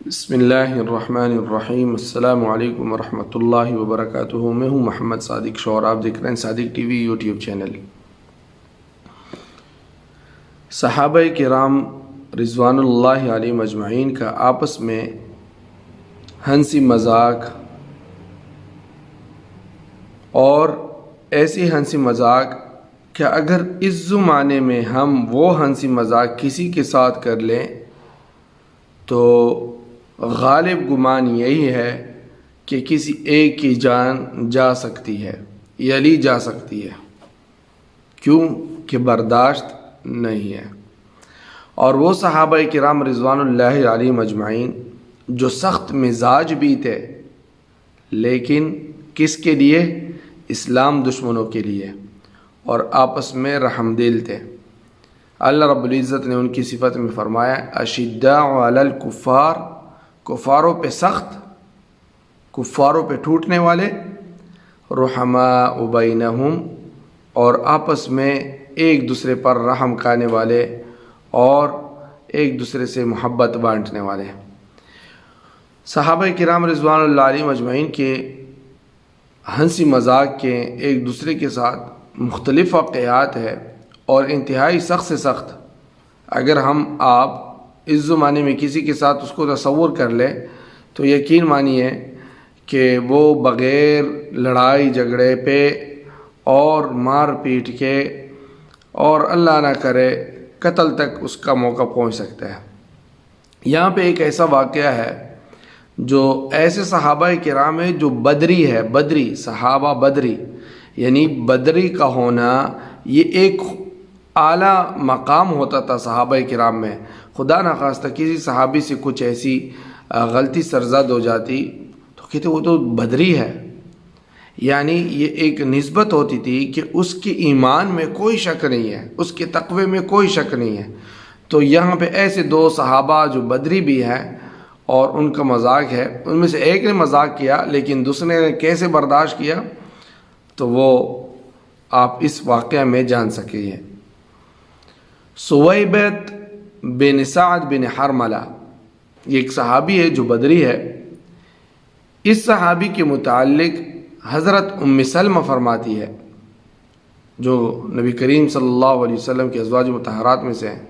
بسم اللہ الرحمن الرحیم۔ السلام علیکم ورحمۃ اللہ وبرکاتہ۔ میں ہوں محمد صادق شور، آپ دیکھ رہے ہیں صادق ٹی وی یوٹیوب چینل۔ صحابہ کرام رضوان اللہ علیہم اجمعین کا آپس میں ہنسی مذاق، اور ایسی ہنسی مذاق کہ اگر اس زمانے میں ہم وہ ہنسی مذاق کسی کے ساتھ کر لیں تو غالب گمان یہی ہے کہ کسی ایک کی جان جا سکتی ہے یا لی جا سکتی ہے، کیوں کہ برداشت نہیں ہے۔ اور وہ صحابہ کرام رضوان اللہ علیہم اجمعین جو سخت مزاج بھی تھے، لیکن کس کے لیے؟ اسلام دشمنوں کے لیے، اور آپس میں رحم دل تھے۔ اللہ رب العزت نے ان کی صفت میں فرمایا اشداء علی الکفار، کفاروں پہ سخت، کفاروں پہ ٹوٹنے والے، رحماء بینہم، اور آپس میں ایک دوسرے پر رحم کھانے والے اور ایک دوسرے سے محبت بانٹنے والے۔ صحابہ کرام رضوان اللہ علیہم اجمعین کے ہنسی مذاق کے ایک دوسرے کے ساتھ مختلف واقعات ہے، اور انتہائی سخت سے سخت۔ اگر ہم آپ اس زمانے میں کسی کے ساتھ اس کو تصور کر لیں تو یقین مانیے کہ وہ بغیر لڑائی جھگڑے پہ اور مار پیٹ کے اور اللہ نہ کرے قتل تک اس کا موقع پہنچ سکتا ہے۔ یہاں پہ ایک ایسا واقعہ ہے جو ایسے صحابہ کرام ہیں جو بدری ہے، بدری صحابہ، بدری یعنی بدری کا ہونا یہ ایک اعلیٰ مقام ہوتا تھا صحابہ کرام میں۔ خدا نخواستہ کسی صحابی سے کچھ ایسی غلطی سرزد ہو جاتی تو کہتے وہ تو بدری ہے، یعنی یہ ایک نسبت ہوتی تھی کہ اس کے ایمان میں کوئی شک نہیں ہے، اس کے تقوی میں کوئی شک نہیں ہے۔ تو یہاں پہ ایسے دو صحابہ جو بدری بھی ہیں اور ان کا مذاق ہے، ان میں سے ایک نے مذاق کیا لیکن دوسرے نے کیسے برداشت کیا تو وہ آپ اس واقعہ میں جان سکے ہیں۔ سویبت بن سعد بن حرملہ، یہ ایک صحابی ہے جو بدری ہے۔ اس صحابی کے متعلق حضرت ام سلمہ فرماتی ہے، جو نبی کریم صلی اللہ علیہ وسلم کے ازواج مطہرات میں سے ہیں،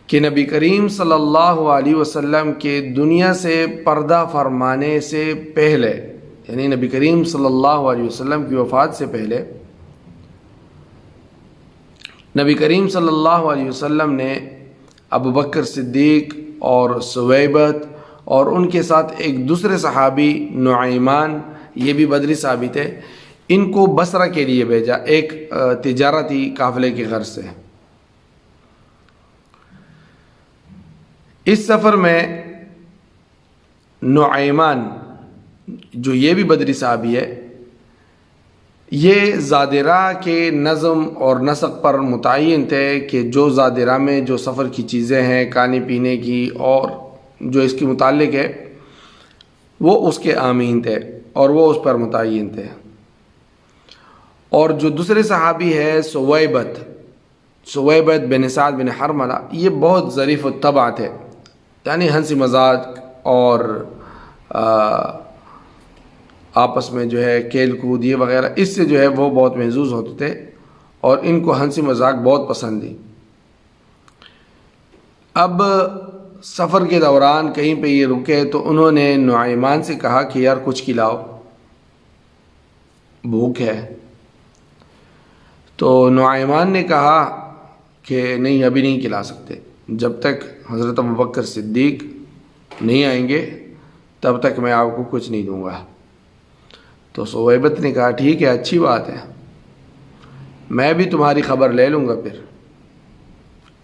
کہ نبی کریم صلی اللہ علیہ وسلم کے دنیا سے پردہ فرمانے سے پہلے، یعنی نبی کریم صلی اللہ علیہ وسلم کی وفات سے پہلے، نبی کریم صلی اللہ علیہ وسلم نے ابو بکر صدیق اور سویبت اور ان کے ساتھ ایک دوسرے صحابی نعیمان، یہ بھی بدری صحابی تھے، ان کو بصرہ کے لیے بھیجا ایک تجارتی قافلے کی غرض سے۔ اس سفر میں نعیمان جو یہ بھی بدری صحابی ہے، یہ زادرہ کے نظم اور نسق پر متعین تھے کہ جو زادرہ میں جو سفر کی چیزیں ہیں کھانے پینے کی اور جو اس کے متعلق ہے وہ اس کے آمین تھے اور وہ اس پر متعین تھے۔ اور جو دوسرے صحابی ہے سویبت بن سعد بن حرملہ، یہ بہت ظریف الطبع تھے، یعنی ہنسی مذاق اور آپس میں جو ہے کھیل کود یہ وغیرہ، اس سے جو ہے وہ بہت محظوظ ہوتے تھے اور ان کو ہنسی مذاق بہت پسند تھی۔ اب سفر کے دوران کہیں پہ یہ رکے تو انہوں نے نعیمان سے کہا کہ یار کچھ کھلاؤ، بھوک ہے۔ تو نعیمان نے کہا کہ نہیں، ابھی نہیں کھلا سکتے، جب تک حضرت ابوبکر صدیق نہیں آئیں گے تب تک میں آپ کو کچھ نہیں دوں گا۔ تو سویبت نے کہا ٹھیک ہے، اچھی بات ہے، میں بھی تمہاری خبر لے لوں گا، پھر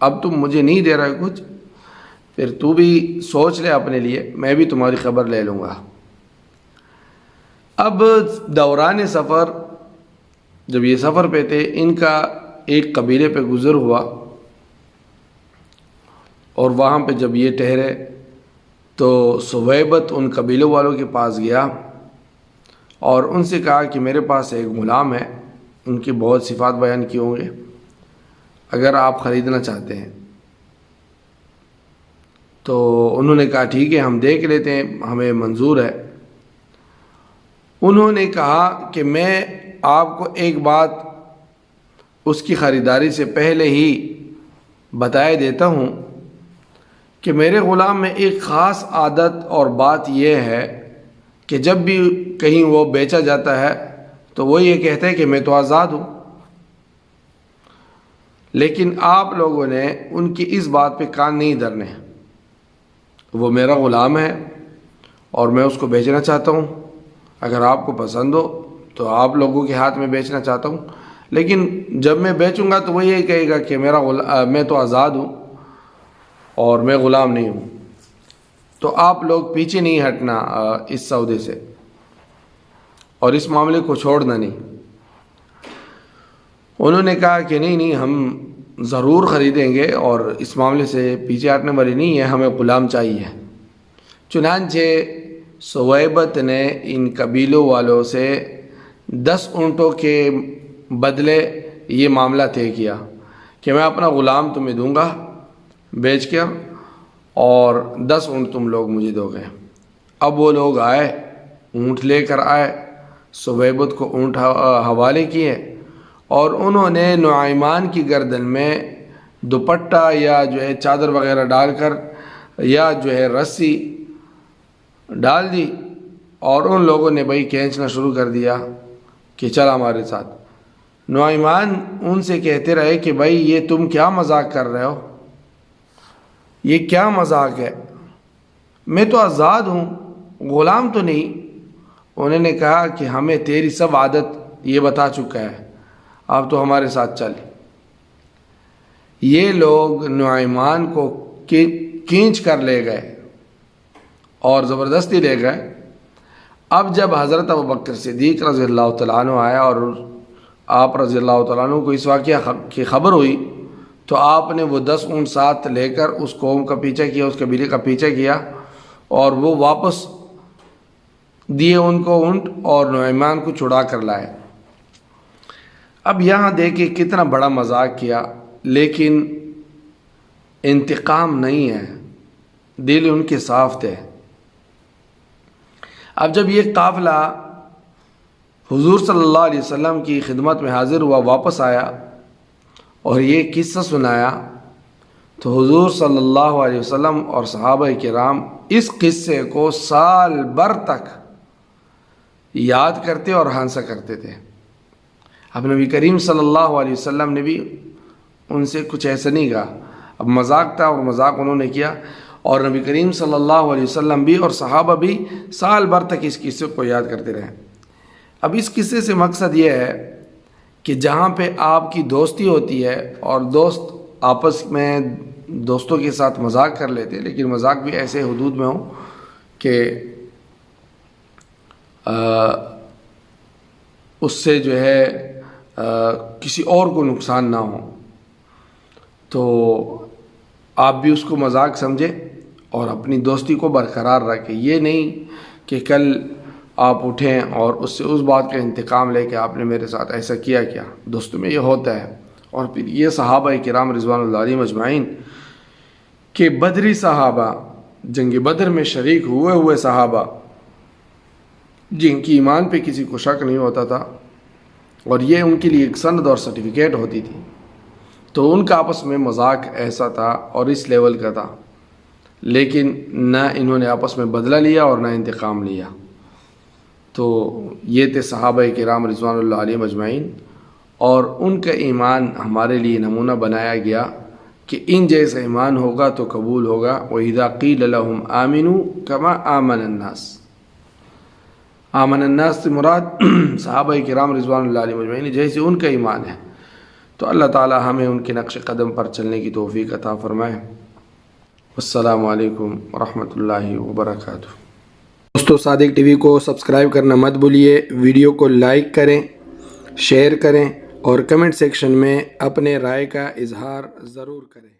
اب تم مجھے نہیں دے رہے کچھ، پھر تو بھی سوچ لے اپنے لیے، میں بھی تمہاری خبر لے لوں گا۔ اب دوران سفر جب یہ سفر پہ تھے، ان کا ایک قبیلے پہ گزر ہوا، اور وہاں پہ جب یہ ٹھہرے تو سویبت ان قبیلوں والوں کے پاس گیا اور ان سے کہا کہ میرے پاس ایک غلام ہے، ان کی بہت صفات بیان کی ہوں گے، اگر آپ خریدنا چاہتے ہیں تو انہوں نے کہا ٹھیک ہے ہم دیکھ لیتے ہیں، ہمیں منظور ہے۔ انہوں نے کہا کہ میں آپ کو ایک بات اس کی خریداری سے پہلے ہی بتائے دیتا ہوں کہ میرے غلام میں ایک خاص عادت اور بات یہ ہے کہ جب بھی کہیں وہ بیچا جاتا ہے تو وہ یہ کہتا ہے کہ میں تو آزاد ہوں، لیکن آپ لوگوں نے ان کی اس بات پہ کان نہیں دھرنے۔ وہ میرا غلام ہے اور میں اس کو بیچنا چاہتا ہوں، اگر آپ کو پسند ہو تو آپ لوگوں کے ہاتھ میں بیچنا چاہتا ہوں، لیکن جب میں بیچوں گا تو وہ یہی کہے گا کہ میں تو آزاد ہوں اور میں غلام نہیں ہوں، تو آپ لوگ پیچھے نہیں ہٹنا اس سودے سے اور اس معاملے کو چھوڑنا نہیں۔ انہوں نے کہا کہ نہیں ہم ضرور خریدیں گے اور اس معاملے سے پیچھے ہٹنے والی نہیں ہے، ہمیں غلام چاہیے۔ چنانچہ سویبت نے ان قبیلوں والوں سے 10 اونٹوں کے بدلے یہ معاملہ طے کیا کہ میں اپنا غلام تمہیں دوں گا بیچ کر، اور 10 اونٹ تم لوگ مجھے دو گے۔ اب وہ لوگ آئے، اونٹ لے کر آئے، سویبت کو اونٹ حوالے کیے، اور انہوں نے نعیمان کی گردن میں دوپٹہ یا جو ہے چادر وغیرہ ڈال کر یا جو ہے رسی ڈال دی، اور ان لوگوں نے بھائی کھینچنا شروع کر دیا کہ چل ہمارے ساتھ۔ نعیمان ان سے کہتے رہے کہ بھائی یہ تم کیا مذاق کر رہے ہو، یہ کیا مذاق ہے، میں تو آزاد ہوں، غلام تو نہیں۔ انہوں نے کہا کہ ہمیں تیری سب عادت یہ بتا چکا ہے، اب تو ہمارے ساتھ چل۔ یہ لوگ نعیمان کو کھینچ کر لے گئے اور زبردستی لے گئے۔ اب جب حضرت ابوبکر صدیق رضی اللہ تعالیٰ عنہ آیا اور آپ رضی اللہ تعالیٰ عنہ کو اس واقعہ کی خبر ہوئی، تو آپ نے وہ 10 اونٹ ساتھ لے کر اس قوم کا پیچھا کیا، اس قبیلے کا پیچھا کیا، اور وہ واپس دیے ان کو اونٹ اور نعیمان کو چھڑا کر لائے۔ اب یہاں دیکھیں کتنا بڑا مذاق کیا، لیکن انتقام نہیں ہے، دل ان کے صاف تھے۔ اب جب یہ قافلہ حضور صلی اللہ علیہ وسلم کی خدمت میں حاضر ہوا، واپس آیا اور یہ قصہ سنایا، تو حضور صلی اللہ علیہ وسلم اور صحابہ کرام اس قصے کو سال بھر تک یاد کرتے اور ہنسا کرتے تھے۔ اب نبی کریم صلی اللہ علیہ وسلم نے بھی ان سے کچھ ایسا نہیں کہا، اب مذاق تھا اور مذاق انہوں نے کیا، اور نبی کریم صلی اللہ علیہ وسلم بھی اور صحابہ بھی سال بھر تک اس قصے کو یاد کرتے رہے۔ اب اس قصے سے مقصد یہ ہے کہ جہاں پہ آپ کی دوستی ہوتی ہے اور دوست آپس میں دوستوں کے ساتھ مذاق کر لیتے، لیکن مذاق بھی ایسے حدود میں ہو کہ اس سے جو ہے کسی اور کو نقصان نہ ہو، تو آپ بھی اس کو مذاق سمجھے اور اپنی دوستی کو برقرار رکھیں۔ یہ نہیں کہ کل آپ اٹھیں اور اس سے اس بات کا انتقام لے کہ آپ نے میرے ساتھ ایسا کیا، دوستوں میں یہ ہوتا ہے۔ اور پھر یہ صحابہ کرام رضوان اللہ علیہم اجمعین کہ بدری صحابہ، جنگ بدر میں شریک ہوئے صحابہ، جن کی ایمان پہ کسی کو شک نہیں ہوتا تھا، اور یہ ان کے لیے ایک سند اور سرٹیفکیٹ ہوتی تھی، تو ان کا آپس میں مذاق ایسا تھا اور اس لیول کا تھا، لیکن نہ انہوں نے آپس میں بدلہ لیا اور نہ انتقام لیا۔ تو یہ تھے صحابہ کرام رضوان اللہ علیہم اجمعین، اور ان کا ایمان ہمارے لیے نمونہ بنایا گیا کہ ان جیسا ایمان ہوگا تو قبول ہوگا۔ وَإِذَا قِيلَ لَهُمْ آمِنُوا كَمَا آمَنَ النَّاسِ، آمن الناس سے مراد صحابہ کرام رضوان اللہ علیہم اجمعین جیسے ان کا ایمان ہے۔ تو اللہ تعالی ہمیں ان کے نقش قدم پر چلنے کی توفیق عطا فرمائے۔ السلام علیکم ورحمۃ اللہ وبرکاتہ۔ دوستو، صادق ٹی وی کو سبسکرائب کرنا مت بھولیے، ویڈیو کو لائک کریں، شیئر کریں اور کمنٹ سیکشن میں اپنے رائے کا اظہار ضرور کریں۔